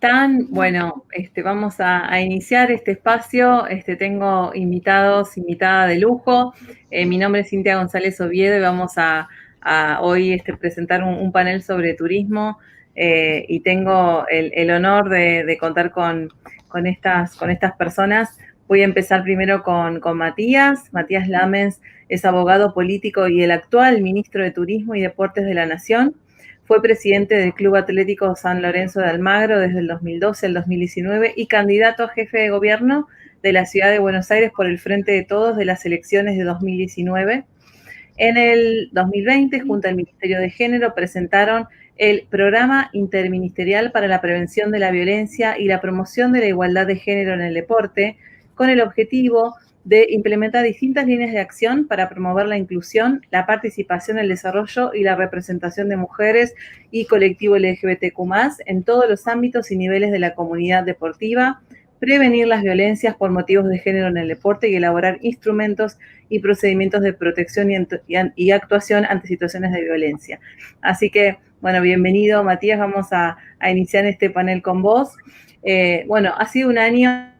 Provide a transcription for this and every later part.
están? Bueno, vamos a iniciar este espacio. Tengo invitada de lujo. Mi nombre es Cintia González Oviedo y vamos a hoy presentar un panel sobre turismo. Y tengo el honor de contar con estas personas. Voy a empezar primero con Matías. Matías Lamens es abogado político y el actual ministro de Turismo y Deportes de la Nación. Fue presidente del Club Atlético San Lorenzo de Almagro desde el 2012 al 2019 y candidato a jefe de gobierno de la ciudad de Buenos Aires por el Frente de Todos de las elecciones de 2019. En el 2020, junto al Ministerio de Género, presentaron el Programa Interministerial para la Prevención de la Violencia y la Promoción de la Igualdad de Género en el Deporte, con el objetivo de implementar distintas líneas de acción para promover la inclusión, la participación, el desarrollo y la representación de mujeres y colectivo LGBTQ+, en todos los ámbitos y niveles de la comunidad deportiva, prevenir las violencias por motivos de género en el deporte y elaborar instrumentos y procedimientos de protección y actuación ante situaciones de violencia. Así que, bueno, bienvenido, Matías. Vamos a iniciar este panel con vos. Ha sido un año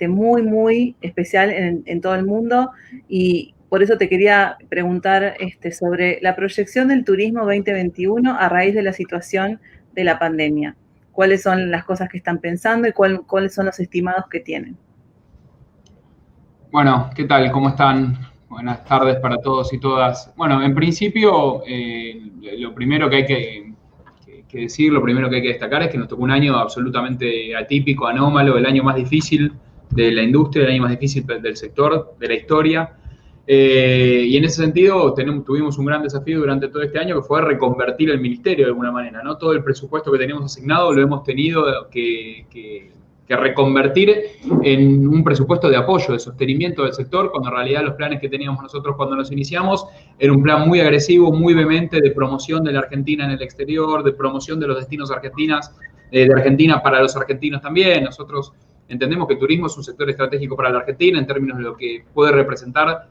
muy especial en todo el mundo, y por eso te quería preguntar sobre la proyección del turismo 2021 a raíz de la situación de la pandemia. ¿Cuáles son las cosas que están pensando y cuáles son los estimados que tienen? Bueno, ¿qué tal? ¿Cómo están? Buenas tardes para todos y todas. Bueno, en principio, lo primero que hay que decir, lo primero que hay que destacar es que nos tocó un año absolutamente atípico, anómalo, el año más difícil de la industria, el año más difícil del sector, de la historia. Y en ese sentido tuvimos un gran desafío durante todo este año, que fue reconvertir el ministerio de alguna manera, ¿no? Todo el presupuesto que teníamos asignado lo hemos tenido que reconvertir en un presupuesto de apoyo, de sostenimiento del sector, cuando en realidad los planes que teníamos nosotros cuando nos iniciamos era un plan muy agresivo, muy vehemente de promoción de la Argentina en el exterior, de promoción de los destinos de Argentina para los argentinos también. Nosotros entendemos que el turismo es un sector estratégico para la Argentina en términos de lo que puede representar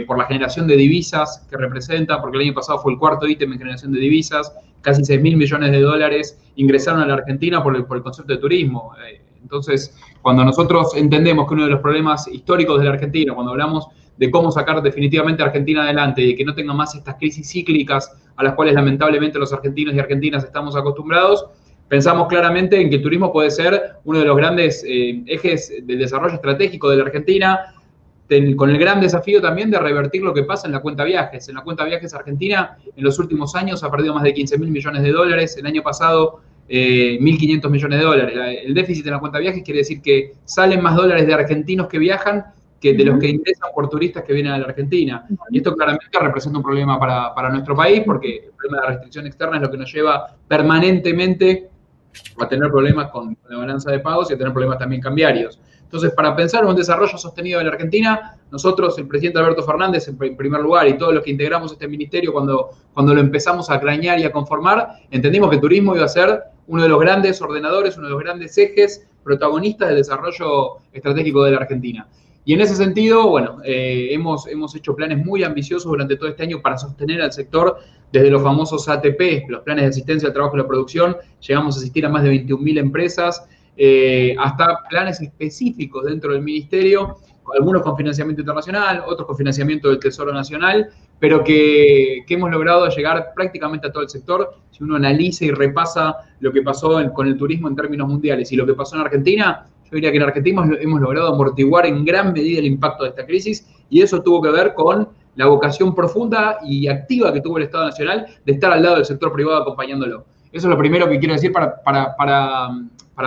por la generación de divisas que representa, porque el año pasado fue el cuarto ítem en generación de divisas, casi 6.000 millones de dólares ingresaron a la Argentina por el concepto de turismo. Entonces, cuando nosotros entendemos que uno de los problemas históricos de la Argentina, cuando hablamos de cómo sacar definitivamente a Argentina adelante y de que no tenga más estas crisis cíclicas a las cuales lamentablemente los argentinos y argentinas estamos acostumbrados, pensamos claramente en que el turismo puede ser uno de los grandes ejes del desarrollo estratégico de la Argentina, con el gran desafío también de revertir lo que pasa en la cuenta viajes. En la cuenta viajes Argentina, en los últimos años, ha perdido más de 15.000 millones de dólares. El año pasado, 1.500 millones de dólares. El déficit en la cuenta viajes quiere decir que salen más dólares de argentinos que viajan que de los que ingresan por turistas que vienen a la Argentina. Y esto claramente representa un problema para nuestro país, porque el problema de la restricción externa es lo que nos lleva permanentemente a tener problemas con la balanza de pagos y a tener problemas también cambiarios. Entonces, para pensar en un desarrollo sostenido de la Argentina, nosotros, el presidente Alberto Fernández, en primer lugar, y todos los que integramos este ministerio, cuando lo empezamos a cranear y a conformar, entendimos que el turismo iba a ser uno de los grandes ordenadores, uno de los grandes ejes protagonistas del desarrollo estratégico de la Argentina. Y en ese sentido, bueno, hemos hecho planes muy ambiciosos durante todo este año para sostener al sector, desde los famosos ATP, los planes de asistencia al trabajo y la producción. Llegamos a asistir a más de 21.000 empresas, hasta planes específicos dentro del ministerio, algunos con financiamiento internacional, otros con financiamiento del Tesoro Nacional, pero que hemos logrado llegar prácticamente a todo el sector. Si uno analiza y repasa lo que pasó con el turismo en términos mundiales y lo que pasó en Argentina, yo diría que en Argentina hemos logrado amortiguar en gran medida el impacto de esta crisis, y eso tuvo que ver con la vocación profunda y activa que tuvo el Estado Nacional de estar al lado del sector privado acompañándolo. Eso es lo primero que quiero decir para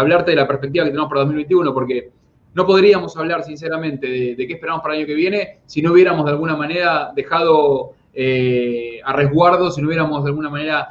hablarte de la perspectiva que tenemos para 2021, porque no podríamos hablar sinceramente de qué esperamos para el año que viene si no hubiéramos de alguna manera dejado a resguardo, si no hubiéramos de alguna manera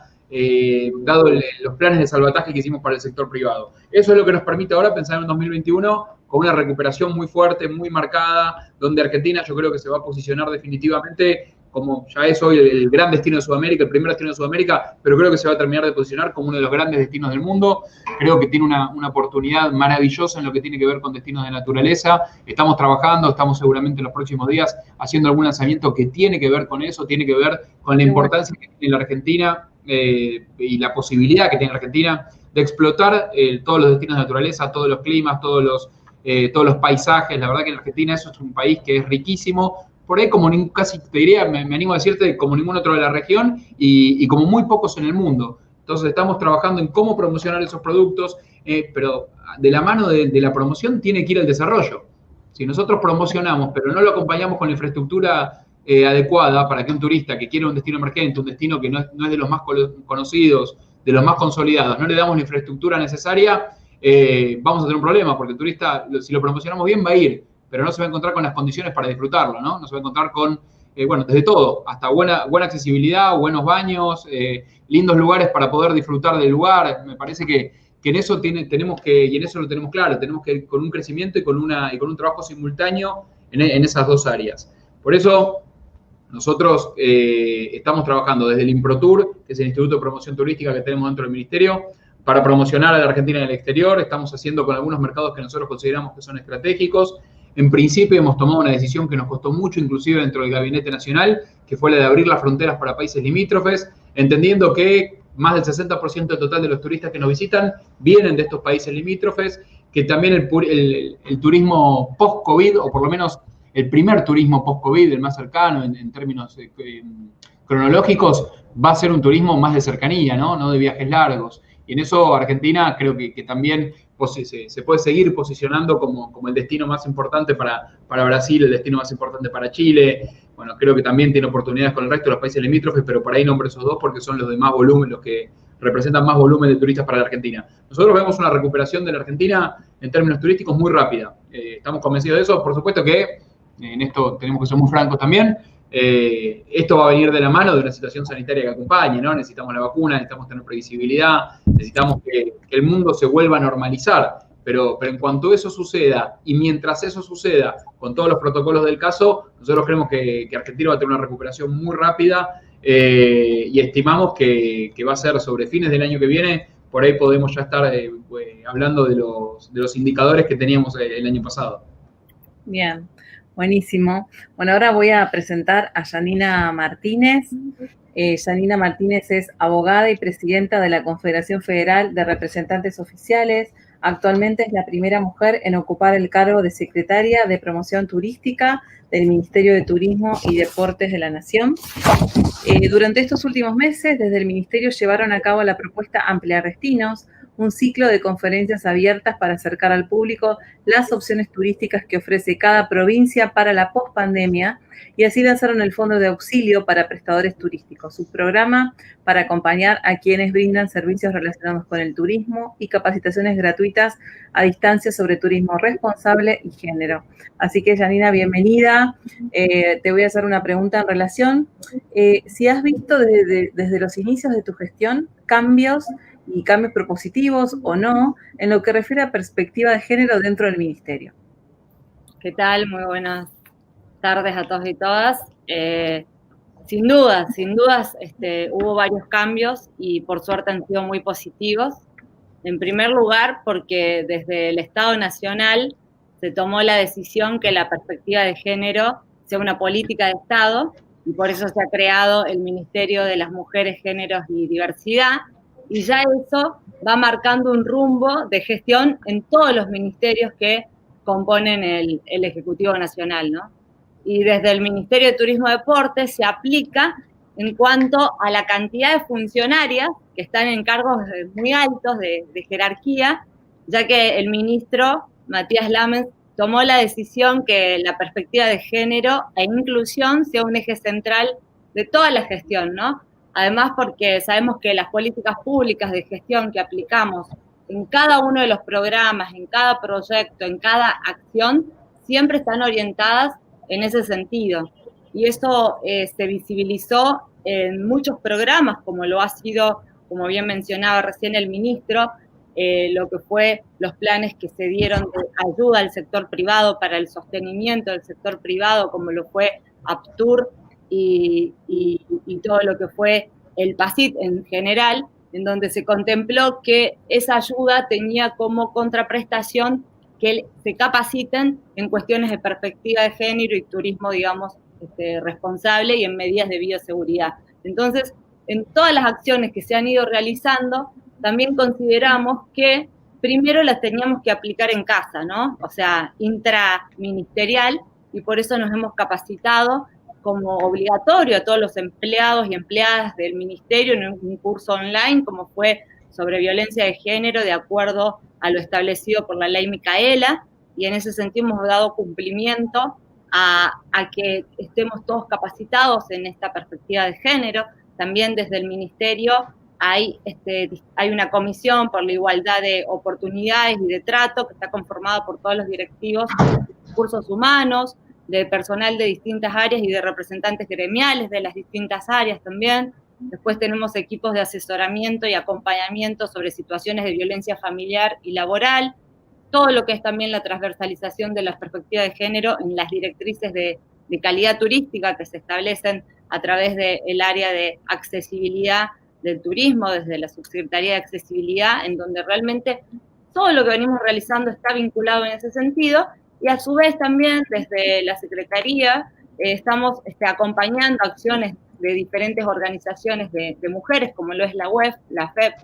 dado los planes de salvataje que hicimos para el sector privado. Eso es lo que nos permite ahora pensar en un 2021 con una recuperación muy fuerte, muy marcada, donde Argentina yo creo que se va a posicionar definitivamente como ya es hoy el gran destino de Sudamérica, el primer destino de Sudamérica, pero creo que se va a terminar de posicionar como uno de los grandes destinos del mundo. Creo que tiene una oportunidad maravillosa en lo que tiene que ver con destinos de naturaleza. Estamos trabajando, estamos seguramente en los próximos días haciendo algún lanzamiento que tiene que ver con eso, tiene que ver con la importancia que tiene la Argentina y la posibilidad que tiene la Argentina de explotar todos los destinos de naturaleza, todos los climas, todos los paisajes. La verdad que en Argentina eso es un país que es riquísimo, por ahí como casi te diría, me animo a decirte, como ningún otro de la región y como muy pocos en el mundo. Entonces estamos trabajando en cómo promocionar esos productos, pero de la mano de la promoción tiene que ir el desarrollo. Si nosotros promocionamos, pero no lo acompañamos con la infraestructura adecuada para que un turista que quiere un destino emergente, un destino que no es de los más conocidos, de los más consolidados, no le damos la infraestructura necesaria, vamos a tener un problema, porque el turista, si lo promocionamos bien, va a ir, pero no se va a encontrar con las condiciones para disfrutarlo, ¿no? No se va a encontrar con, bueno, desde todo, hasta buena accesibilidad, buenos baños, lindos lugares para poder disfrutar del lugar. Me parece que en eso tenemos que, y en eso lo tenemos claro, tenemos que ir con un crecimiento y con un trabajo simultáneo en esas dos áreas. Por eso nosotros estamos trabajando desde el IMPROTUR, que es el Instituto de Promoción Turística que tenemos dentro del Ministerio, para promocionar a la Argentina en el exterior. Estamos haciendo con algunos mercados que nosotros consideramos que son estratégicos. En principio hemos tomado una decisión que nos costó mucho, inclusive dentro del Gabinete Nacional, que fue la de abrir las fronteras para países limítrofes, entendiendo que más del 60% del total de los turistas que nos visitan vienen de estos países limítrofes, que también el turismo post-COVID, o por lo menos el primer turismo post-COVID, el más cercano en términos cronológicos, va a ser un turismo más de cercanía, no de viajes largos. Y en eso Argentina creo que también se puede seguir posicionando como el destino más importante para Brasil, el destino más importante para Chile. Bueno, creo que también tiene oportunidades con el resto de los países limítrofes, pero por ahí nombro esos dos porque son los de más volumen, los que representan más volumen de turistas para la Argentina. Nosotros vemos una recuperación de la Argentina en términos turísticos muy rápida. Estamos convencidos de eso. Por supuesto que en esto tenemos que ser muy francos también. Esto va a venir de la mano de una situación sanitaria que acompañe, ¿no? Necesitamos la vacuna, necesitamos tener previsibilidad, necesitamos que el mundo se vuelva a normalizar. Pero en cuanto eso suceda, y mientras eso suceda, con todos los protocolos del caso, nosotros creemos que Argentina va a tener una recuperación muy rápida y estimamos que va a ser sobre fines del año que viene. Por ahí podemos ya estar hablando de los indicadores que teníamos el año pasado. Bien, buenísimo. Bueno, ahora voy a presentar a Yanina Martínez. Yanina Martínez es abogada y presidenta de la Confederación Federal de Representantes Oficiales. Actualmente es la primera mujer en ocupar el cargo de secretaria de Promoción Turística del Ministerio de Turismo y Deportes de la Nación. Durante estos últimos meses, desde el Ministerio llevaron a cabo la propuesta Ampliar Destinos, un ciclo de conferencias abiertas para acercar al público las opciones turísticas que ofrece cada provincia para la pospandemia, y así lanzaron el Fondo de Auxilio para Prestadores Turísticos, su programa para acompañar a quienes brindan servicios relacionados con el turismo y capacitaciones gratuitas a distancia sobre turismo responsable y género. Así que, Yanina, bienvenida. Te voy a hacer una pregunta en relación. Si has visto desde los inicios de tu gestión cambios propositivos o no en lo que refiere a perspectiva de género dentro del ministerio. ¿Qué tal? Muy buenas tardes a todos y todas. Sin dudas, hubo varios cambios y por suerte han sido muy positivos. En primer lugar, porque desde el Estado Nacional se tomó la decisión que la perspectiva de género sea una política de Estado, y por eso se ha creado el Ministerio de las Mujeres, Géneros y Diversidad, y ya eso va marcando un rumbo de gestión en todos los ministerios que componen el Ejecutivo Nacional, ¿no? Y desde el Ministerio de Turismo y Deportes se aplica en cuanto a la cantidad de funcionarias que están en cargos muy altos de jerarquía, ya que el ministro Matías Lames tomó la decisión que la perspectiva de género e inclusión sea un eje central de toda la gestión, ¿no? Además, porque sabemos que las políticas públicas de gestión que aplicamos en cada uno de los programas, en cada proyecto, en cada acción, siempre están orientadas en ese sentido. Y eso se visibilizó en muchos programas, como lo ha sido, como bien mencionaba recién el ministro, lo que fue los planes que se dieron de ayuda al sector privado para el sostenimiento del sector privado, como lo fue APTUR y todo lo que fue el PASIT en general, en donde se contempló que esa ayuda tenía como contraprestación que se capaciten en cuestiones de perspectiva de género y turismo, digamos, responsable y en medidas de bioseguridad. Entonces, en todas las acciones que se han ido realizando, también consideramos que primero las teníamos que aplicar en casa, ¿no? O sea, intraministerial, y por eso nos hemos capacitado como obligatorio a todos los empleados y empleadas del ministerio en un curso online, como fue sobre violencia de género, de acuerdo a lo establecido por la ley Micaela, y en ese sentido hemos dado cumplimiento a que estemos todos capacitados en esta perspectiva de género. También desde el ministerio hay una comisión por la igualdad de oportunidades y de trato que está conformada por todos los directivos de recursos humanos, de personal de distintas áreas y de representantes gremiales de las distintas áreas también. Después tenemos equipos de asesoramiento y acompañamiento sobre situaciones de violencia familiar y laboral, todo lo que es también la transversalización de la perspectiva de género en las directrices de calidad turística que se establecen a través del área de accesibilidad del turismo, desde la Subsecretaría de Accesibilidad, en donde realmente todo lo que venimos realizando está vinculado en ese sentido, y a su vez también desde la Secretaría estamos acompañando acciones de diferentes organizaciones de mujeres, como lo es la UEF, la FEP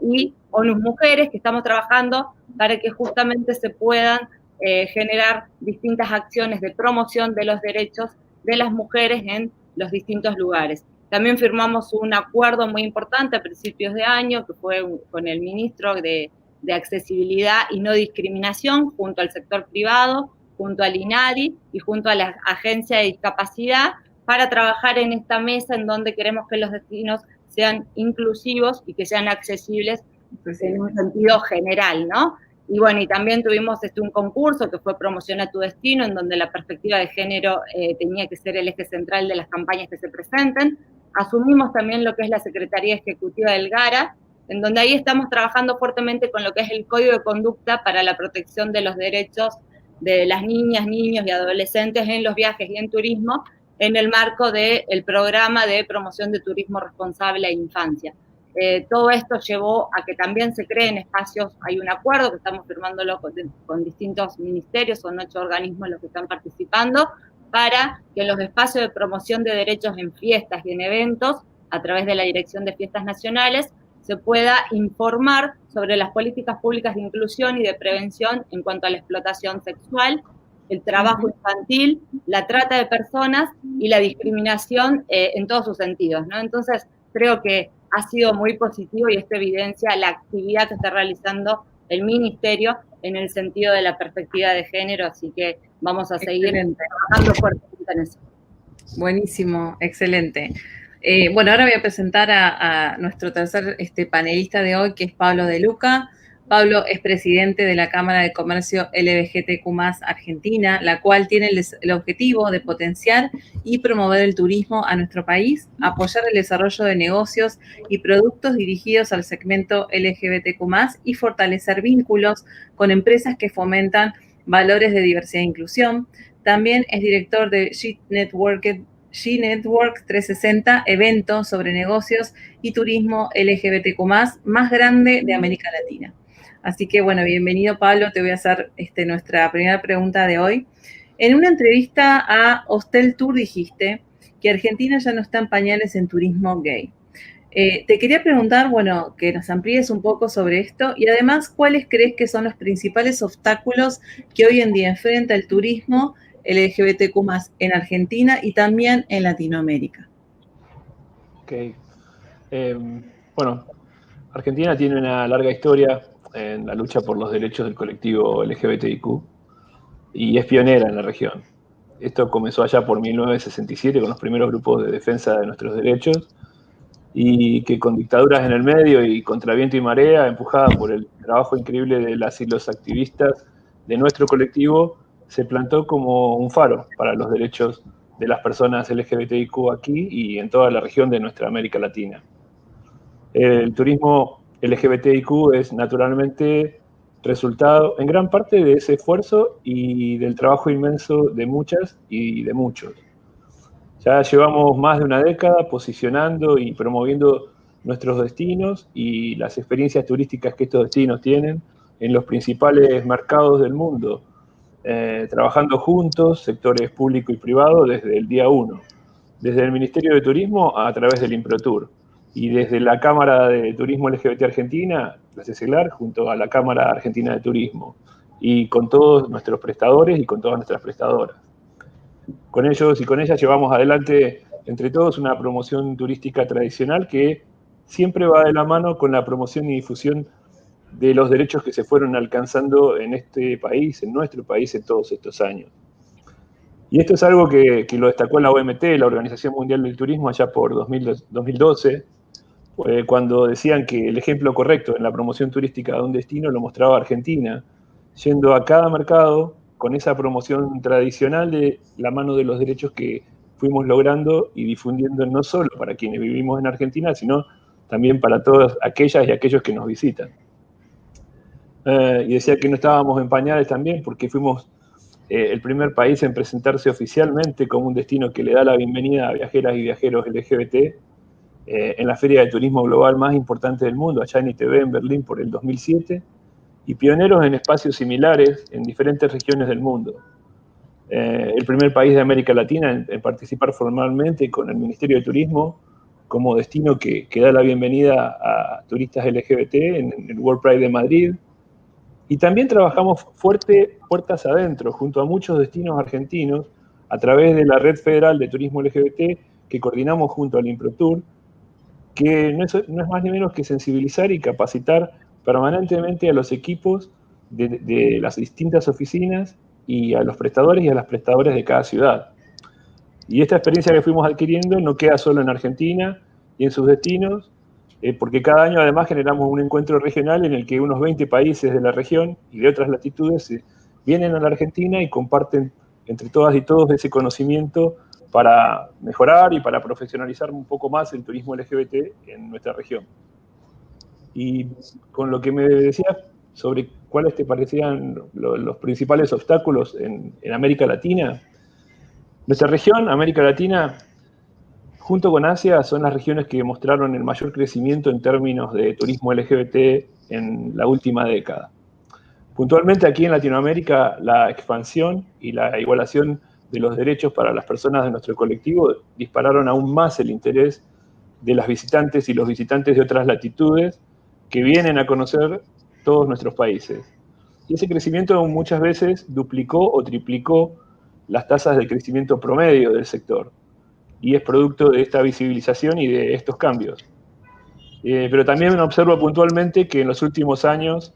y ONU Mujeres, que estamos trabajando para que justamente se puedan generar distintas acciones de promoción de los derechos de las mujeres en los distintos lugares. También firmamos un acuerdo muy importante a principios de año, que fue con el ministro de Accesibilidad y No Discriminación, junto al sector privado, junto al INADI y junto a la Agencia de Discapacidad, para trabajar en esta mesa en donde queremos que los destinos sean inclusivos y que sean accesibles en un sentido general, ¿no? Y bueno, y también tuvimos un concurso que fue Promociona tu Destino, en donde la perspectiva de género tenía que ser el eje central de las campañas que se presenten. Asumimos también lo que es la Secretaría Ejecutiva del GARA, en donde ahí estamos trabajando fuertemente con lo que es el Código de Conducta para la protección de los derechos de las niñas, niños y adolescentes en los viajes y en turismo, en el marco del programa de promoción de turismo responsable a infancia. Todo esto llevó a que también se creen espacios, hay un acuerdo que estamos firmándolo con distintos ministerios, son 8 organismos los que están participando, para que en los espacios de promoción de derechos en fiestas y en eventos, a través de la Dirección de Fiestas Nacionales, se pueda informar sobre las políticas públicas de inclusión y de prevención en cuanto a la explotación sexual, el trabajo infantil, la trata de personas y la discriminación en todos sus sentidos, ¿no? Entonces, creo que ha sido muy positivo y esto evidencia la actividad que está realizando el Ministerio en el sentido de la perspectiva de género, así que vamos a seguir trabajando fuertemente en eso. Buenísimo, excelente. Bueno, ahora voy a presentar a nuestro tercer panelista de hoy, que es Pablo De Luca. Pablo es presidente de la Cámara de Comercio LGBTQ+ Argentina, la cual tiene el objetivo de potenciar y promover el turismo a nuestro país, apoyar el desarrollo de negocios y productos dirigidos al segmento LGBTQ+, y fortalecer vínculos con empresas que fomentan valores de diversidad e inclusión. También es director de G-Network 360, evento sobre negocios y turismo LGBTQ+, más grande de América Latina. Así que, bueno, bienvenido, Pablo. Te voy a hacer nuestra primera pregunta de hoy. En una entrevista a Hostel Tour dijiste que Argentina ya no está en pañales en turismo gay. Te quería preguntar, bueno, que nos amplíes un poco sobre esto y además, ¿cuáles crees que son los principales obstáculos que hoy en día enfrenta el turismo LGBTQ+ en Argentina y también en Latinoamérica? Ok. Bueno, Argentina tiene una larga historia en la lucha por los derechos del colectivo LGBTIQ y es pionera en la región. Esto comenzó allá por 1967 con los primeros grupos de defensa de nuestros derechos y que con dictaduras en el medio y contra viento y marea, empujada por el trabajo increíble de las y los activistas de nuestro colectivo, se plantó como un faro para los derechos de las personas LGBTIQ aquí y en toda la región de nuestra América Latina. El turismo LGBTIQ es naturalmente resultado en gran parte de ese esfuerzo y del trabajo inmenso de muchas y de muchos. Ya llevamos más de una década posicionando y promoviendo nuestros destinos y las experiencias turísticas que estos destinos tienen en los principales mercados del mundo, trabajando juntos, sectores público y privado, desde el día 1, desde el Ministerio de Turismo a través del IMPROTUR, Y desde la Cámara de Turismo LGBT Argentina, la CECELAR, junto a la Cámara Argentina de Turismo, y con todos nuestros prestadores y con todas nuestras prestadoras. Con ellos y con ellas llevamos adelante entre todos una promoción turística tradicional que siempre va de la mano con la promoción y difusión de los derechos que se fueron alcanzando en este país, en nuestro país, en todos estos años. Y esto es algo que lo destacó la OMT, la Organización Mundial del Turismo, allá por 2012, cuando decían que el ejemplo correcto en la promoción turística de un destino lo mostraba Argentina, yendo a cada mercado con esa promoción tradicional de la mano de los derechos que fuimos logrando y difundiendo no solo para quienes vivimos en Argentina, sino también para todas aquellas y aquellos que nos visitan. Y decía que no estábamos en pañales también porque fuimos el primer país en presentarse oficialmente como un destino que le da la bienvenida a viajeras y viajeros LGBT en la feria de turismo global más importante del mundo, allá en ITB, en Berlín, por el 2007, y pioneros en espacios similares en diferentes regiones del mundo. El primer país de América Latina en participar formalmente con el Ministerio de Turismo como destino que da la bienvenida a turistas LGBT en el World Pride de Madrid. Y también trabajamos fuerte puertas adentro, junto a muchos destinos argentinos, a través de la Red Federal de Turismo LGBT que coordinamos junto al IMPROTUR, que no es más ni menos que sensibilizar y capacitar permanentemente a los equipos de las distintas oficinas y a los prestadores y a las prestadoras de cada ciudad. Y esta experiencia que fuimos adquiriendo no queda solo en Argentina y en sus destinos, porque cada año además generamos un encuentro regional en el que unos 20 países de la región y de otras latitudes vienen a la Argentina y comparten entre todas y todos ese conocimiento para mejorar y para profesionalizar un poco más el turismo LGBT en nuestra región. Y con lo que me decías sobre cuáles te parecían los principales obstáculos en América Latina, nuestra región, América Latina, junto con Asia, son las regiones que mostraron el mayor crecimiento en términos de turismo LGBT en la última década. Puntualmente aquí en Latinoamérica, la expansión y la igualación de los derechos para las personas de nuestro colectivo dispararon aún más el interés de las visitantes y los visitantes de otras latitudes que vienen a conocer todos nuestros países. Y ese crecimiento muchas veces duplicó o triplicó las tasas de crecimiento promedio del sector. Y es producto de esta visibilización y de estos cambios. Pero también observo puntualmente que en los últimos años,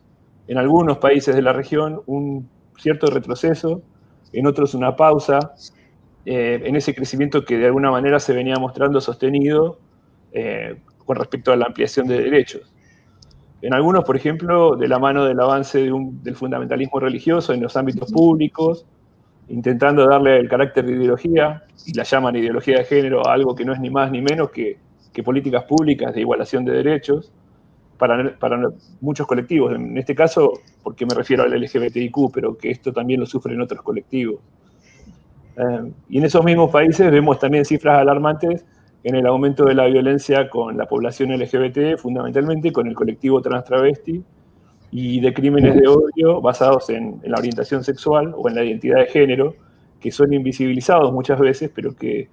en algunos países de la región, un cierto retroceso, en otros una pausa, en ese crecimiento que de alguna manera se venía mostrando sostenido con respecto a la ampliación de derechos. En algunos, por ejemplo, de la mano del avance del fundamentalismo religioso en los ámbitos públicos, intentando darle el carácter de ideología, y la llaman ideología de género, a algo que no es ni más ni menos que políticas públicas de igualación de derechos para muchos colectivos. En este caso, porque me refiero al LGBTIQ, pero que esto también lo sufren otros colectivos. Y en esos mismos países vemos también cifras alarmantes en el aumento de la violencia con la población LGBT, fundamentalmente con el colectivo trans travesti, y de crímenes de odio basados en la orientación sexual o en la identidad de género, que son invisibilizados muchas veces, pero que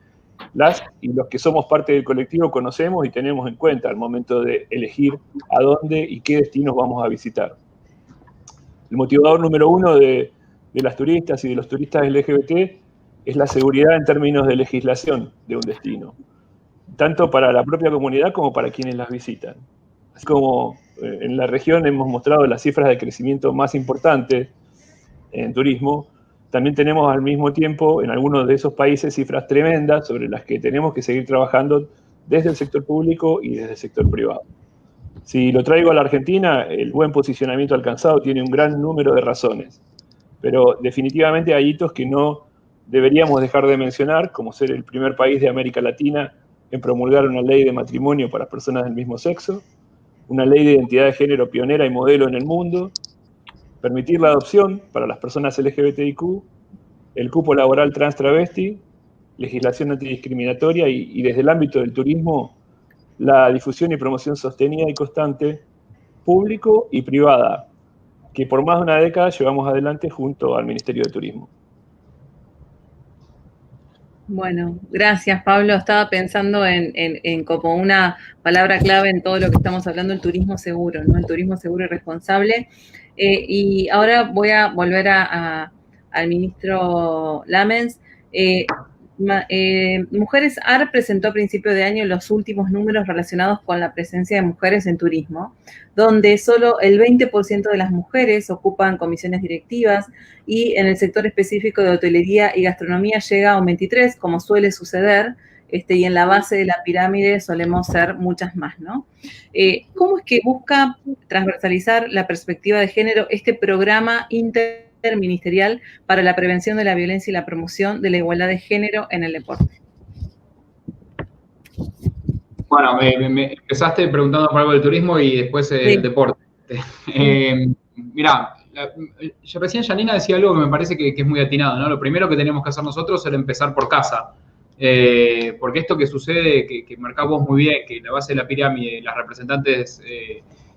las y los que somos parte del colectivo conocemos y tenemos en cuenta al momento de elegir a dónde y qué destinos vamos a visitar. El motivador número uno de las turistas y de los turistas LGBT es la seguridad en términos de legislación de un destino, tanto para la propia comunidad como para quienes las visitan. Así como en la región hemos mostrado las cifras de crecimiento más importantes en turismo, también tenemos al mismo tiempo en algunos de esos países cifras tremendas sobre las que tenemos que seguir trabajando desde el sector público y desde el sector privado. Si lo traigo a la Argentina, el buen posicionamiento alcanzado tiene un gran número de razones, pero definitivamente hay hitos que no deberíamos dejar de mencionar, como ser el primer país de América Latina en promulgar una ley de matrimonio para personas del mismo sexo, una ley de identidad de género pionera y modelo en el mundo, permitir la adopción para las personas LGBTIQ, el cupo laboral trans travesti, legislación antidiscriminatoria y desde el ámbito del turismo, la difusión y promoción sostenida y constante, público y privada, que por más de una década llevamos adelante junto al Ministerio de Turismo. Bueno, gracias, Pablo. Estaba pensando en como una palabra clave en todo lo que estamos hablando, el turismo seguro, ¿no? El turismo seguro y responsable. Y ahora voy a volver al ministro Lamens. Mujeres AR presentó a principio de año los últimos números relacionados con la presencia de mujeres en turismo, donde solo el 20% de las mujeres ocupan comisiones directivas y en el sector específico de hotelería y gastronomía llega a un 23%, como suele suceder, y en la base de la pirámide solemos ser muchas más, ¿no? ¿Cómo es que busca transversalizar la perspectiva de género este programa interministerial para la prevención de la violencia y la promoción de la igualdad de género en el deporte? Bueno, me empezaste preguntando por algo del turismo y después el deporte. Mirá, recién Janina decía algo que me parece que es muy atinado, ¿no? Lo primero que tenemos que hacer nosotros es empezar por casa. Porque esto que sucede, que marcás vos muy bien, que la base de la pirámide, las representantes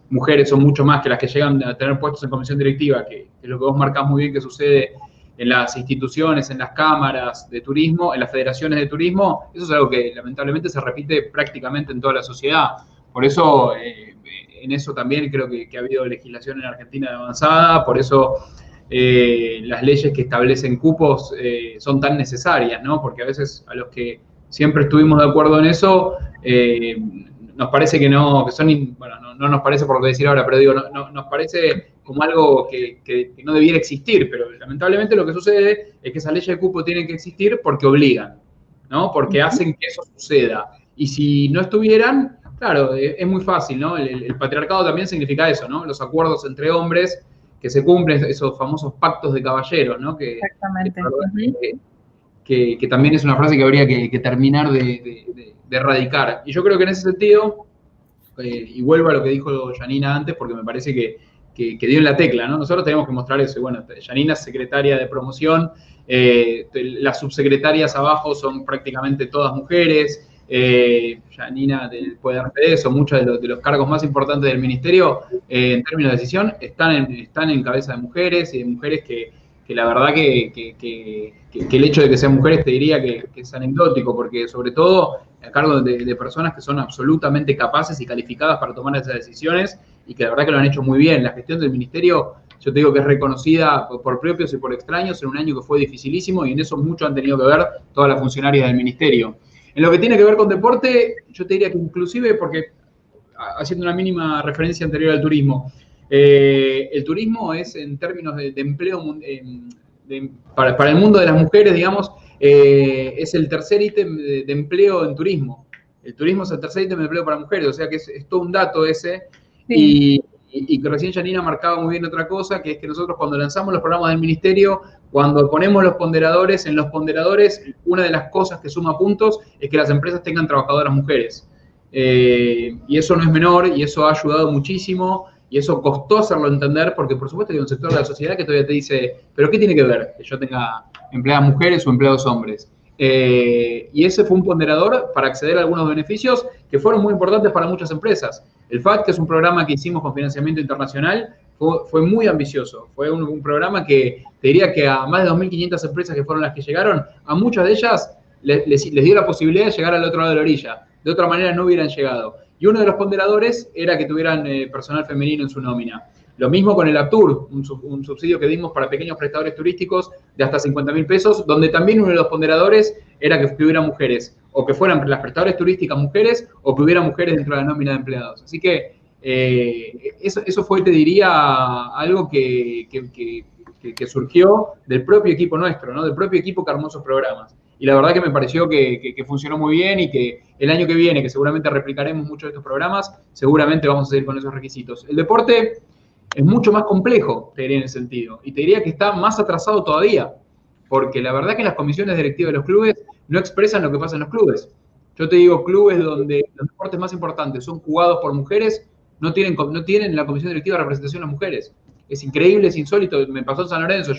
mujeres son mucho más que las que llegan a tener puestos en comisión directiva, que es lo que vos marcás muy bien que sucede en las instituciones, en las cámaras de turismo, en las federaciones de turismo, eso es algo que lamentablemente se repite prácticamente en toda la sociedad. Por eso, en eso también creo que ha habido legislación en Argentina de avanzada, por eso las leyes que establecen cupos son tan necesarias, ¿no? Porque a veces a los que siempre estuvimos de acuerdo en eso, nos parece que no, que son, bueno, no nos parece por decir ahora, pero digo, nos parece como algo que no debiera existir, pero lamentablemente lo que sucede es que esas leyes de cupo tienen que existir porque obligan, ¿no? Porque hacen que eso suceda. Y si no estuvieran, claro, es muy fácil, ¿no? El patriarcado también significa eso, ¿no? Los acuerdos entre hombres que se cumplen, esos famosos pactos de caballeros, ¿no? Exactamente. Que también es una frase que habría que terminar de erradicar. Y yo creo que en ese sentido, y vuelvo a lo que dijo Janina antes, porque me parece que dio en la tecla, ¿no? Nosotros tenemos que mostrar eso. Y bueno, Janina es secretaria de promoción, las subsecretarias abajo son prácticamente todas mujeres, Janina del Poder de eso, muchos de los cargos más importantes del ministerio, en términos de decisión, están en cabeza de mujeres y de mujeres que la verdad que el hecho de que sean mujeres te diría que es anecdótico, porque sobre todo a cargo de personas que son absolutamente capaces y calificadas para tomar esas decisiones y que la verdad que lo han hecho muy bien. La gestión del ministerio, yo te digo que es reconocida por propios y por extraños en un año que fue dificilísimo y en eso mucho han tenido que ver todas las funcionarias del ministerio. En lo que tiene que ver con deporte, yo te diría que inclusive, porque haciendo una mínima referencia anterior al turismo, el turismo es en términos de empleo para el mundo de las mujeres, digamos, es el tercer ítem de empleo en turismo. El turismo es el tercer ítem de empleo para mujeres, o sea que es todo un dato ese. Sí. Y que recién Janina marcaba muy bien otra cosa, que es que nosotros cuando lanzamos los programas del ministerio, cuando ponemos los ponderadores, en los ponderadores, una de las cosas que suma puntos es que las empresas tengan trabajadoras mujeres. Y eso no es menor, y eso ha ayudado muchísimo. Y eso costó hacerlo entender, porque por supuesto que hay un sector de la sociedad que todavía te dice, ¿pero qué tiene que ver que yo tenga empleadas mujeres o empleados hombres? Y ese fue un ponderador para acceder a algunos beneficios que fueron muy importantes para muchas empresas. El FAT, que es un programa que hicimos con financiamiento internacional, fue muy ambicioso. Fue un programa que te diría que a más de 2.500 empresas que fueron las que llegaron, a muchas de ellas les dio la posibilidad de llegar al otro lado de la orilla. De otra manera no hubieran llegado. Y uno de los ponderadores era que tuvieran personal femenino en su nómina. Lo mismo con el APTUR, un subsidio que dimos para pequeños prestadores turísticos de hasta 50.000 pesos, donde también uno de los ponderadores era que hubieran mujeres, o que fueran las prestadoras turísticas mujeres, o que hubiera mujeres dentro de la nómina de empleados. Así que eso fue, te diría, algo que surgió del propio equipo nuestro, ¿no? Del propio equipo que armó esos programas. Y la verdad que me pareció que funcionó muy bien y que el año que viene, que seguramente replicaremos muchos de estos programas, seguramente vamos a seguir con esos requisitos. El deporte es mucho más complejo, te diría en ese sentido. Y te diría que está más atrasado todavía, porque la verdad que las comisiones directivas de los clubes no expresan lo que pasa en los clubes. Yo te digo, clubes donde los deportes más importantes son jugados por mujeres, no tienen en la comisión directiva representación a las mujeres. Es increíble, es insólito. Me pasó en San Lorenzo.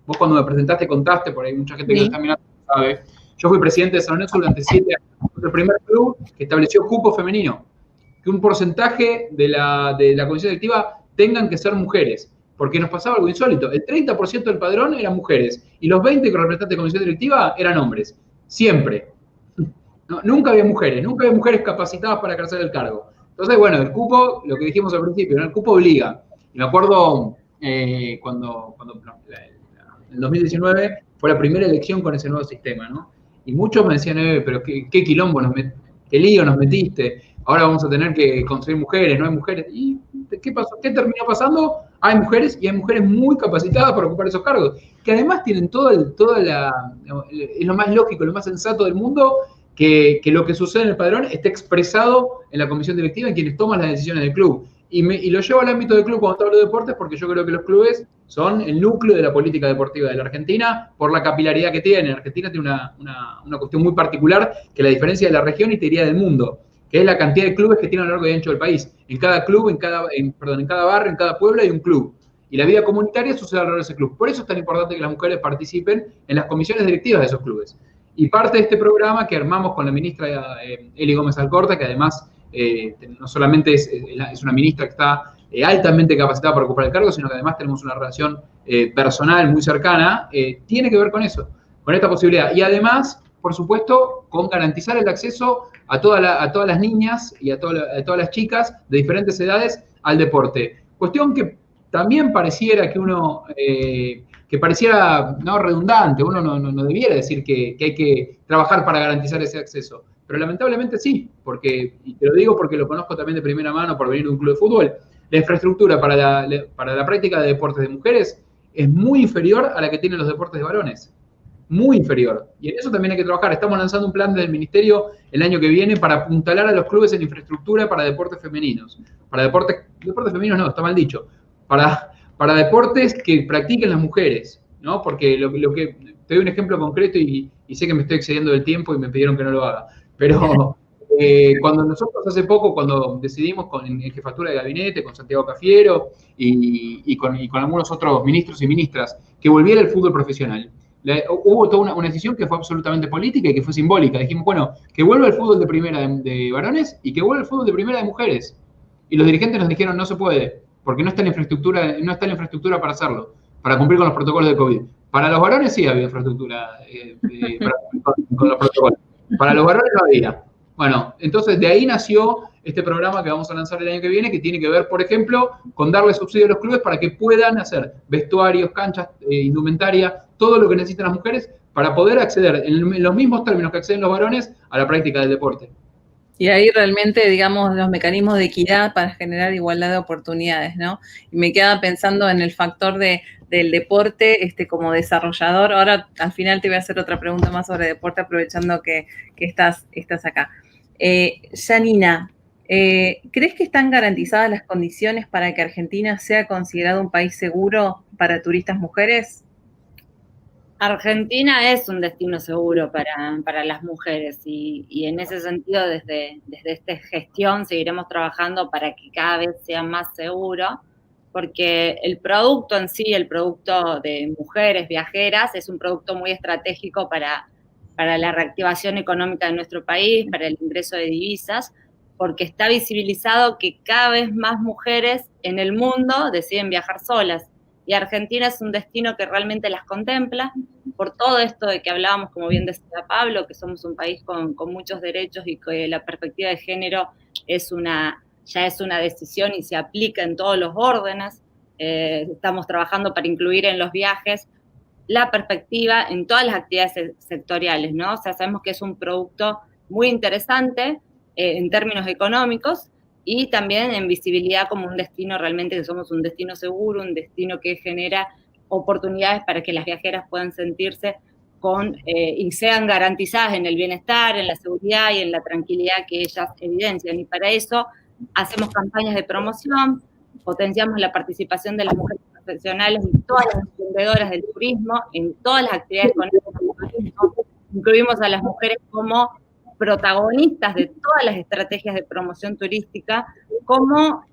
Vos cuando me presentaste contaste, por ahí mucha gente que lo está mirando sabe. Yo fui presidente de San Lorenzo durante 7 años. Fue el primer club que estableció cupo femenino. Que un porcentaje de la comisión directiva tengan que ser mujeres. Porque nos pasaba algo insólito. El 30% del padrón eran mujeres. Y los 20 que representantes de comisión directiva eran hombres. siempre. No, nunca había mujeres capacitadas para ejercer el cargo. Entonces, bueno, el cupo, lo que dijimos al principio, ¿no? El cupo obliga. Y me acuerdo cuando en el 2019 fue la primera elección con ese nuevo sistema, ¿no? Y muchos me decían, pero qué quilombo, qué lío nos metiste, ahora vamos a tener que conseguir mujeres, no hay mujeres. ¿Y qué pasó? ¿Qué terminó pasando? Hay mujeres, y hay mujeres muy capacitadas para ocupar esos cargos, que además tienen es lo más lógico, lo más sensato del mundo, que lo que sucede en el padrón esté expresado en la comisión directiva, en quienes toman las decisiones del club. Y lo llevo al ámbito del club cuando hablo de deportes, porque yo creo que los clubes son el núcleo de la política deportiva de la Argentina por la capilaridad que tienen. Argentina tiene una cuestión muy particular que la diferencia de la región y te diría del mundo, que es la cantidad de clubes que tienen a lo largo y ancho del país. En cada club, en cada barrio, en cada pueblo hay un club. Y la vida comunitaria sucede alrededor de ese club. Por eso es tan importante que las mujeres participen en las comisiones directivas de esos clubes. Y parte de este programa que armamos con la ministra Eli Gómez Alcorta, que además no solamente es una ministra que está altamente capacitada para ocupar el cargo, sino que además tenemos una relación personal muy cercana, tiene que ver con eso, con esta posibilidad. Y además, por supuesto, con garantizar el acceso a todas las niñas y a todas las chicas de diferentes edades al deporte. Cuestión que también pareciera que pareciera no redundante, uno no debiera decir que hay que trabajar para garantizar ese acceso. Pero lamentablemente sí, y te lo digo porque lo conozco también de primera mano por venir de un club de fútbol. La infraestructura para la práctica de deportes de mujeres es muy inferior a la que tienen los deportes de varones. Muy inferior. Y en eso también hay que trabajar. Estamos lanzando un plan del Ministerio el año que viene para apuntalar a los clubes en infraestructura para deportes femeninos. Para deportes femeninos no, está mal dicho. Para deportes que practiquen las mujeres, ¿no? Porque lo que te doy un ejemplo concreto y sé que me estoy excediendo del tiempo y me pidieron que no lo haga. Pero cuando nosotros hace poco, cuando decidimos en jefatura de gabinete, con Santiago Cafiero y con algunos otros ministros y ministras, que volviera el fútbol profesional, hubo toda una decisión que fue absolutamente política y que fue simbólica. Dijimos, bueno, que vuelva el fútbol de primera de varones y que vuelva el fútbol de primera de mujeres. Y los dirigentes nos dijeron, no se puede, porque no está la infraestructura para hacerlo, para cumplir con los protocolos de COVID. Para los varones sí había infraestructura para cumplir con los protocolos. Para los varones no había. Bueno, entonces de ahí nació este programa que vamos a lanzar el año que viene, que tiene que ver, por ejemplo, con darle subsidio a los clubes para que puedan hacer vestuarios, canchas, indumentaria, todo lo que necesitan las mujeres para poder acceder en los mismos términos que acceden los varones a la práctica del deporte. Y ahí realmente, digamos, los mecanismos de equidad para generar igualdad de oportunidades, ¿no? Y me queda pensando en el factor del deporte como desarrollador. Ahora, al final, te voy a hacer otra pregunta más sobre deporte, aprovechando que estás acá. Janina, ¿crees que están garantizadas las condiciones para que Argentina sea considerado un país seguro para turistas mujeres? Argentina es un destino seguro para las mujeres y en ese sentido desde esta gestión seguiremos trabajando para que cada vez sea más seguro, porque el producto en sí, el producto de mujeres viajeras, es un producto muy estratégico para la reactivación económica de nuestro país, para el ingreso de divisas, porque está visibilizado que cada vez más mujeres en el mundo deciden viajar solas. Y Argentina es un destino que realmente las contempla, por todo esto de que hablábamos, como bien decía Pablo, que somos un país con muchos derechos y que la perspectiva de género ya es una decisión y se aplica en todos los órdenes. Estamos trabajando para incluir en los viajes la perspectiva en todas las actividades sectoriales, ¿no? O sea, sabemos que es un producto muy interesante en términos económicos, y también en visibilidad como un destino realmente que somos un destino seguro, un destino que genera oportunidades para que las viajeras puedan sentirse y sean garantizadas en el bienestar, en la seguridad y en la tranquilidad que ellas evidencian. Y para eso hacemos campañas de promoción, potenciamos la participación de las mujeres profesionales y todas las emprendedoras del turismo en todas las actividades económicas del turismo. Incluimos a las mujeres como protagonistas de todas las estrategias de promoción turística como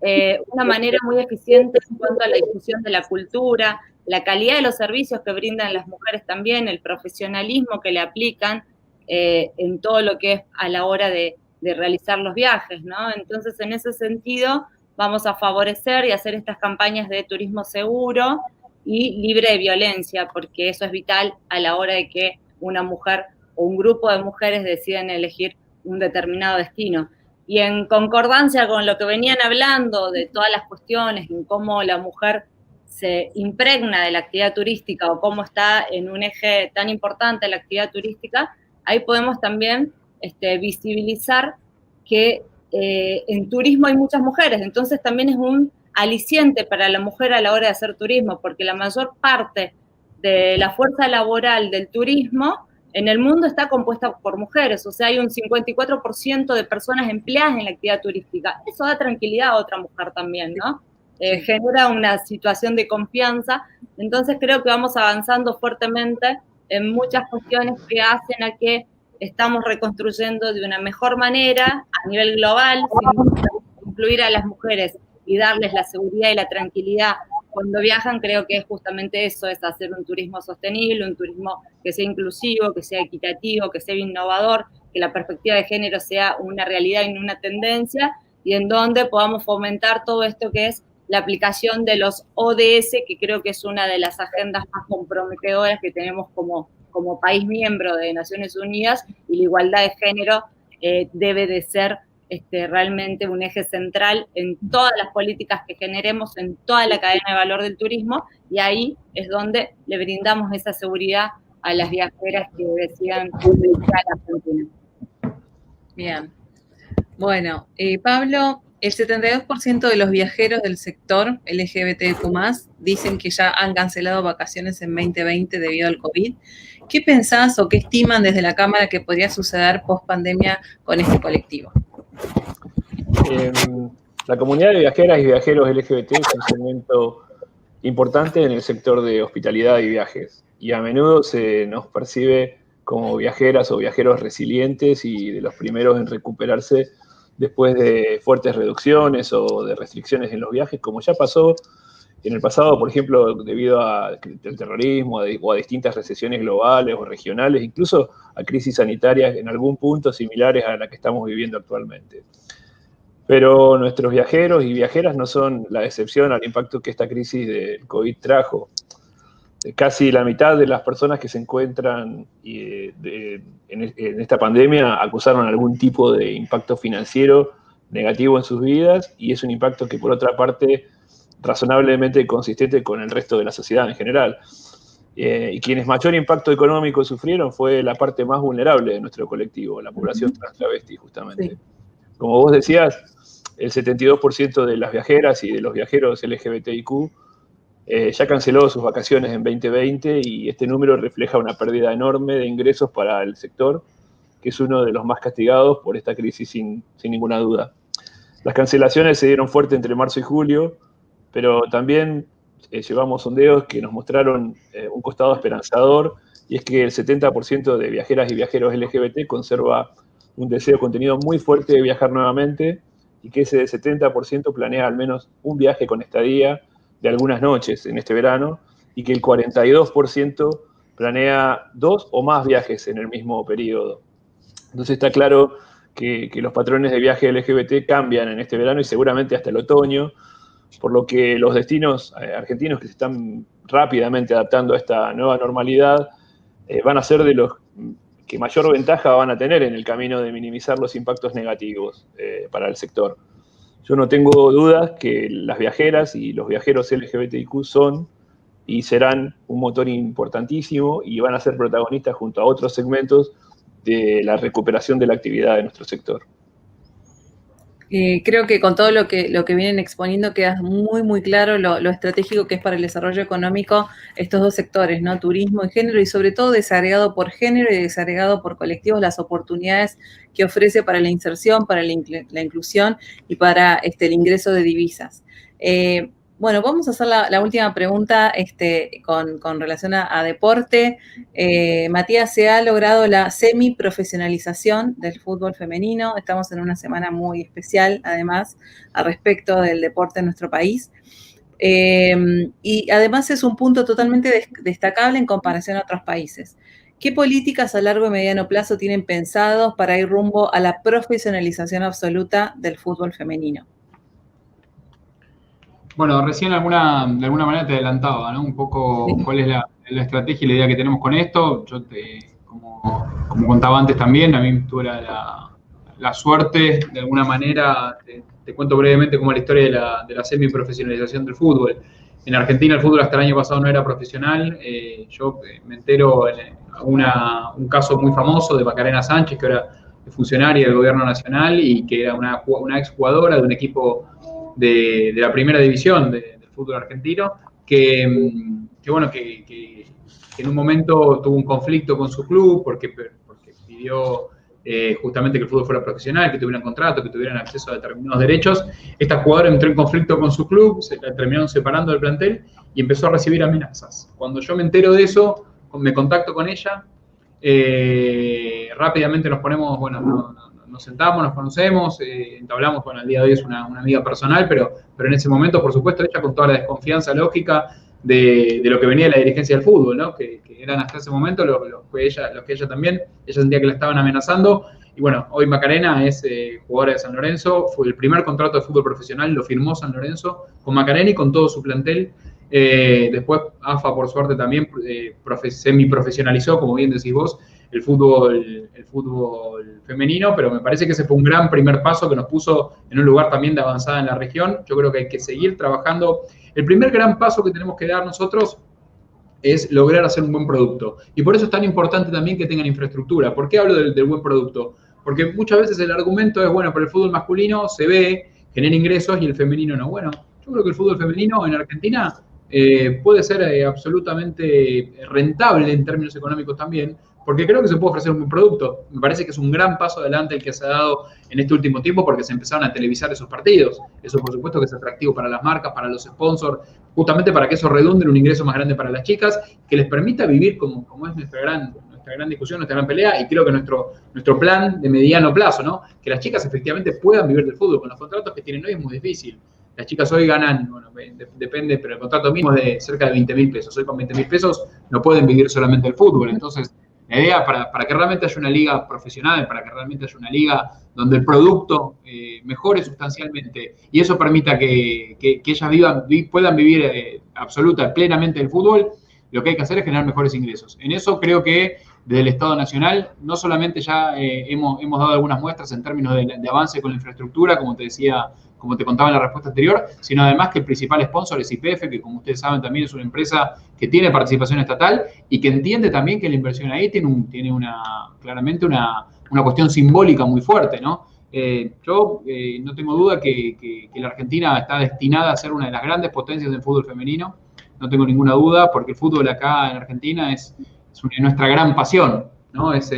una manera muy eficiente en cuanto a la difusión de la cultura, la calidad de los servicios que brindan las mujeres también, el profesionalismo que le aplican en todo lo que es a la hora de realizar los viajes, ¿no? Entonces, en ese sentido, vamos a favorecer y hacer estas campañas de turismo seguro y libre de violencia, porque eso es vital a la hora de que una mujer o un grupo de mujeres deciden elegir un determinado destino. Y en concordancia con lo que venían hablando de todas las cuestiones, en cómo la mujer se impregna de la actividad turística o cómo está en un eje tan importante la actividad turística, ahí podemos también visibilizar que en turismo hay muchas mujeres, entonces también es un aliciente para la mujer a la hora de hacer turismo, porque la mayor parte de la fuerza laboral del turismo en el mundo está compuesta por mujeres, o sea, hay un 54% de personas empleadas en la actividad turística. Eso da tranquilidad a otra mujer también, ¿no? Genera una situación de confianza, entonces creo que vamos avanzando fuertemente en muchas cuestiones que hacen a que estamos reconstruyendo de una mejor manera a nivel global, sin incluir a las mujeres y darles la seguridad y la tranquilidad cuando viajan. Creo que es justamente eso, es hacer un turismo sostenible, un turismo que sea inclusivo, que sea equitativo, que sea innovador, que la perspectiva de género sea una realidad y no una tendencia, y en donde podamos fomentar todo esto que es la aplicación de los ODS, que creo que es una de las agendas más comprometedoras que tenemos como país miembro de Naciones Unidas, y la igualdad de género debe de ser realmente un eje central en todas las políticas que generemos, en toda la cadena de valor del turismo, y ahí es donde le brindamos esa seguridad a las viajeras que decidan visitar la Argentina. Bien. Bueno, Pablo, el 72% de los viajeros del sector LGBTQ+, dicen que ya han cancelado vacaciones en 2020 debido al COVID. ¿Qué pensás o qué estiman desde la Cámara que podría suceder post-pandemia con este colectivo? La comunidad de viajeras y viajeros LGBT es un segmento importante en el sector de hospitalidad y viajes, y a menudo se nos percibe como viajeras o viajeros resilientes y de los primeros en recuperarse después de fuertes reducciones o de restricciones en los viajes, como ya pasó en el pasado, por ejemplo, debido al terrorismo o a distintas recesiones globales o regionales, incluso a crisis sanitarias en algún punto similares a la que estamos viviendo actualmente. Pero nuestros viajeros y viajeras no son la excepción al impacto que esta crisis del COVID trajo. Casi la mitad de las personas que se encuentran en esta pandemia acusaron algún tipo de impacto financiero negativo en sus vidas, y es un impacto que, por otra parte, razonablemente consistente con el resto de la sociedad en general. Y quienes mayor impacto económico sufrieron fue la parte más vulnerable de nuestro colectivo, la población trans travesti, justamente. Sí. Como vos decías, el 72% de las viajeras y de los viajeros LGBTIQ ya canceló sus vacaciones en 2020, y este número refleja una pérdida enorme de ingresos para el sector, que es uno de los más castigados por esta crisis sin ninguna duda. Las cancelaciones se dieron fuerte entre marzo y julio, pero también llevamos sondeos que nos mostraron un costado esperanzador, y es que el 70% de viajeras y viajeros LGBT conserva un deseo contenido muy fuerte de viajar nuevamente, y que ese 70% planea al menos un viaje con estadía de algunas noches en este verano, y que el 42% planea 2 o más viajes en el mismo periodo. Entonces está claro que los patrones de viaje LGBT cambian en este verano y seguramente hasta el otoño, por lo que los destinos argentinos que se están rápidamente adaptando a esta nueva normalidad van a ser de los que mayor ventaja van a tener en el camino de minimizar los impactos negativos para el sector. Yo no tengo dudas que las viajeras y los viajeros LGBTIQ son y serán un motor importantísimo, y van a ser protagonistas junto a otros segmentos de la recuperación de la actividad de nuestro sector. Creo que con todo lo que vienen exponiendo queda muy, muy claro lo estratégico que es para el desarrollo económico estos dos sectores, ¿no? Turismo y género, y sobre todo desagregado por género y desagregado por colectivos, las oportunidades que ofrece para la inserción, para la inclusión y para el ingreso de divisas. Bueno, vamos a hacer la última pregunta con relación a deporte. Matías, se ha logrado la semiprofesionalización del fútbol femenino. Estamos en una semana muy especial, además, al respecto del deporte en nuestro país. Y además es un punto totalmente destacable en comparación a otros países. ¿Qué políticas a largo y mediano plazo tienen pensados para ir rumbo a la profesionalización absoluta del fútbol femenino? Bueno, recién de alguna manera te adelantaba, ¿no? Un poco cuál es la estrategia y la idea que tenemos con esto. Yo te como contaba antes también, a mí tuve la suerte, de alguna manera, te cuento brevemente cómo es la historia de la semiprofesionalización del fútbol. En Argentina el fútbol hasta el año pasado no era profesional. Yo me entero en un caso muy famoso de Macarena Sánchez, que era funcionaria del gobierno nacional y que era una exjugadora de un equipo de la primera división del fútbol argentino, que en un momento tuvo un conflicto con su club porque pidió justamente que el fútbol fuera profesional, que tuvieran contrato, que tuvieran acceso a determinados derechos. Esta jugadora entró en conflicto con su club, se terminaron separando del plantel y empezó a recibir amenazas. Cuando yo me entero de eso, me contacto con ella, rápidamente nos ponemos, nos sentamos, nos conocemos, entablamos, al día de hoy es una amiga personal, pero en ese momento, por supuesto, ella con toda la desconfianza lógica de lo que venía de la dirigencia del fútbol, ¿no? Que eran hasta ese momento los que ella también, ella sentía que la estaban amenazando. Y bueno, hoy Macarena es jugadora de San Lorenzo, fue el primer contrato de fútbol profesional, lo firmó San Lorenzo con Macarena y con todo su plantel. Después AFA, por suerte, también semi-profesionalizó, como bien decís vos, el fútbol femenino, pero me parece que ese fue un gran primer paso que nos puso en un lugar también de avanzada en la región. Yo creo que hay que seguir trabajando. El primer gran paso que tenemos que dar nosotros es lograr hacer un buen producto. Y por eso es tan importante también que tengan infraestructura. ¿Por qué hablo del buen producto? Porque muchas veces el argumento es, bueno, pero el fútbol masculino se ve, genera ingresos y el femenino no. Bueno, yo creo que el fútbol femenino en Argentina puede ser absolutamente rentable en términos económicos también, porque creo que se puede ofrecer un buen producto. Me parece que es un gran paso adelante el que se ha dado en este último tiempo porque se empezaron a televisar esos partidos. Eso, por supuesto, que es atractivo para las marcas, para los sponsors, justamente para que eso redunde en un ingreso más grande para las chicas, que les permita vivir como es nuestra gran discusión, nuestra gran pelea, y creo que nuestro plan de mediano plazo, ¿no? Que las chicas efectivamente puedan vivir del fútbol. Con los contratos que tienen hoy es muy difícil. Las chicas hoy ganan, bueno, depende, pero el contrato mismo es de cerca de 20.000 pesos. Hoy con 20.000 pesos no pueden vivir solamente del fútbol. Entonces, la idea para que realmente haya una liga profesional, para que realmente haya una liga donde el producto mejore sustancialmente y eso permita que ellas puedan vivir plenamente del fútbol, lo que hay que hacer es generar mejores ingresos. En eso creo que desde el Estado Nacional no solamente ya hemos dado algunas muestras en términos de avance con la infraestructura, como te decía, como te contaba en la respuesta anterior, sino además que el principal sponsor es YPF, que como ustedes saben también es una empresa que tiene participación estatal y que entiende también que la inversión ahí tiene claramente una cuestión simbólica muy fuerte, ¿no? Yo no tengo duda que la Argentina está destinada a ser una de las grandes potencias del fútbol femenino, no tengo ninguna duda, porque el fútbol acá en Argentina es nuestra gran pasión, ¿no? Es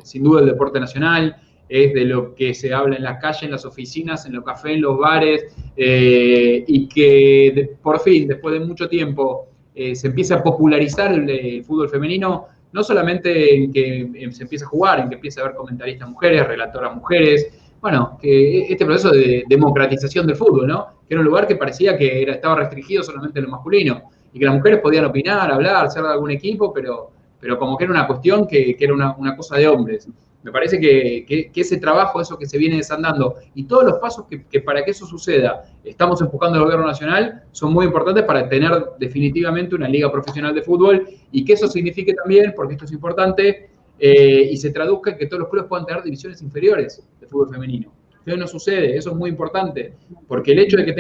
sin duda el deporte nacional, es de lo que se habla en la calle, en las oficinas, en los cafés, en los bares, y que por fin, después de mucho tiempo, se empieza a popularizar el fútbol femenino, no solamente en que se empieza a jugar, en que empieza a haber comentaristas mujeres, relatoras mujeres, bueno, que este proceso de democratización del fútbol, ¿no? Que era un lugar que parecía que estaba restringido solamente a lo masculino, y que las mujeres podían opinar, hablar, ser de algún equipo, pero como que era una cuestión que era una cosa de hombres. Me parece que ese trabajo, eso que se viene desandando, y todos los pasos que para que eso suceda estamos empujando al gobierno nacional, son muy importantes para tener definitivamente una liga profesional de fútbol, y que eso signifique también, porque esto es importante, y se traduzca en que todos los clubes puedan tener divisiones inferiores de fútbol femenino. Eso no sucede, eso es muy importante, porque el hecho de que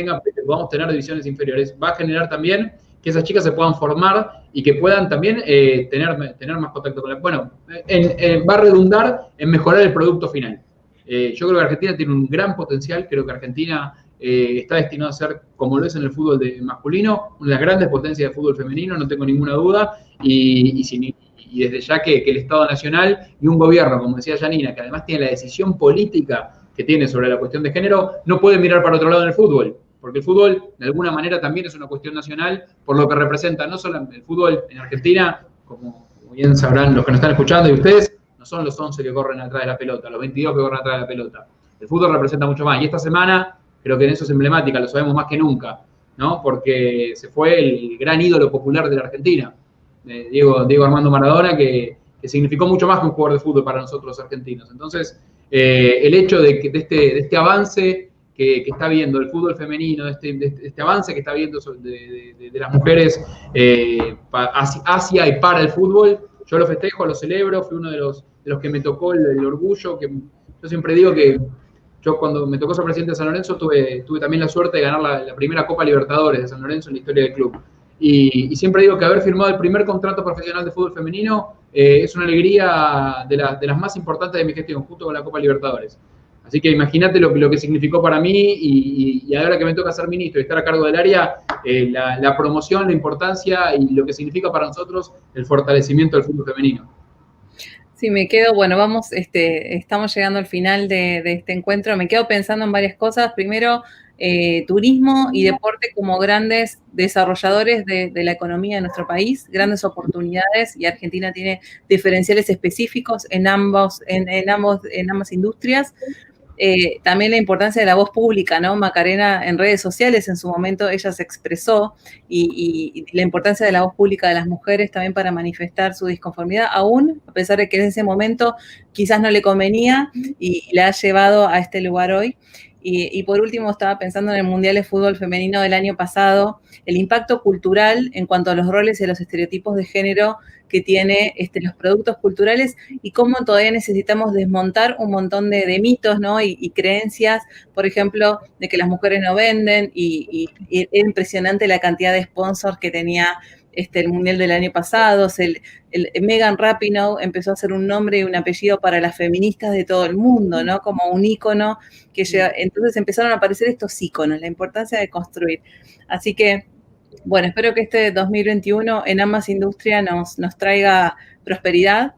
podamos tener divisiones inferiores va a generar también que esas chicas se puedan formar y que puedan también tener más contacto con la... Bueno, va a redundar en mejorar el producto final. Yo creo que Argentina tiene un gran potencial, creo que Argentina está destinado a ser, como lo es en el fútbol masculino, una de las grandes potencias de fútbol femenino, no tengo ninguna duda, y desde ya que el Estado Nacional y un gobierno, como decía Janina, que además tiene la decisión política que tiene sobre la cuestión de género, no puede mirar para otro lado en el fútbol. Porque el fútbol, de alguna manera, también es una cuestión nacional, por lo que representa no solo el fútbol en Argentina, como bien sabrán los que nos están escuchando y ustedes, no son los 11 que corren atrás de la pelota, los 22 que corren atrás de la pelota. El fútbol representa mucho más. Y esta semana, creo que en eso es emblemática, lo sabemos más que nunca, ¿no? Porque se fue el gran ídolo popular de la Argentina, Diego Armando Maradona, que significó mucho más que un jugador de fútbol para nosotros los argentinos. Entonces, el hecho de este avance que está viendo el fútbol femenino, este avance que está viendo de las mujeres hacia y para el fútbol, yo lo festejo, lo celebro, fui uno de los que me tocó el orgullo, que yo siempre digo que yo cuando me tocó ser presidente de San Lorenzo tuve también la suerte de ganar la primera Copa Libertadores de San Lorenzo en la historia del club. Y siempre digo que haber firmado el primer contrato profesional de fútbol femenino es una alegría de las más importantes de mi gestión, junto con la Copa Libertadores. Así que imagínate lo que significó para mí y ahora que me toca ser ministro y estar a cargo del área, la promoción, la importancia y lo que significa para nosotros el fortalecimiento del fútbol femenino. Sí, me quedo, bueno, estamos llegando al final de este encuentro, me quedo pensando en varias cosas. Primero, turismo y deporte como grandes desarrolladores de la economía de nuestro país, grandes oportunidades, y Argentina tiene diferenciales específicos en ambas industrias. También la importancia de la voz pública, ¿no? Macarena en redes sociales en su momento ella se expresó y la importancia de la voz pública de las mujeres también para manifestar su disconformidad, aún a pesar de que en ese momento quizás no le convenía y la ha llevado a este lugar hoy. Y por último, estaba pensando en el Mundial de Fútbol Femenino del año pasado, el impacto cultural en cuanto a los roles y los estereotipos de género que tiene los productos culturales y cómo todavía necesitamos desmontar un montón de mitos, ¿no? Y creencias, por ejemplo, de que las mujeres no venden y era impresionante la cantidad de sponsors que tenía el Mundial del año pasado. Megan Rapinoe empezó a hacer un nombre y un apellido para las feministas de todo el mundo, ¿no? Como un ícono que llega. Entonces empezaron a aparecer estos íconos, la importancia de construir. Así que, bueno, espero que este 2021 en ambas industrias nos traiga prosperidad,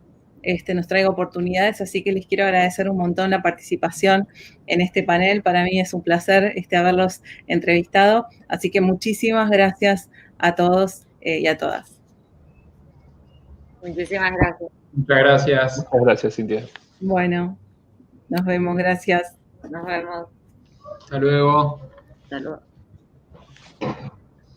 nos traiga oportunidades, así que les quiero agradecer un montón la participación en este panel. Para mí es un placer haberlos entrevistado, así que muchísimas gracias a todos y a todas. Muchísimas gracias. Muchas gracias. Muchas gracias, Cintia. Bueno, nos vemos, gracias. Nos vemos. Hasta luego. Hasta luego.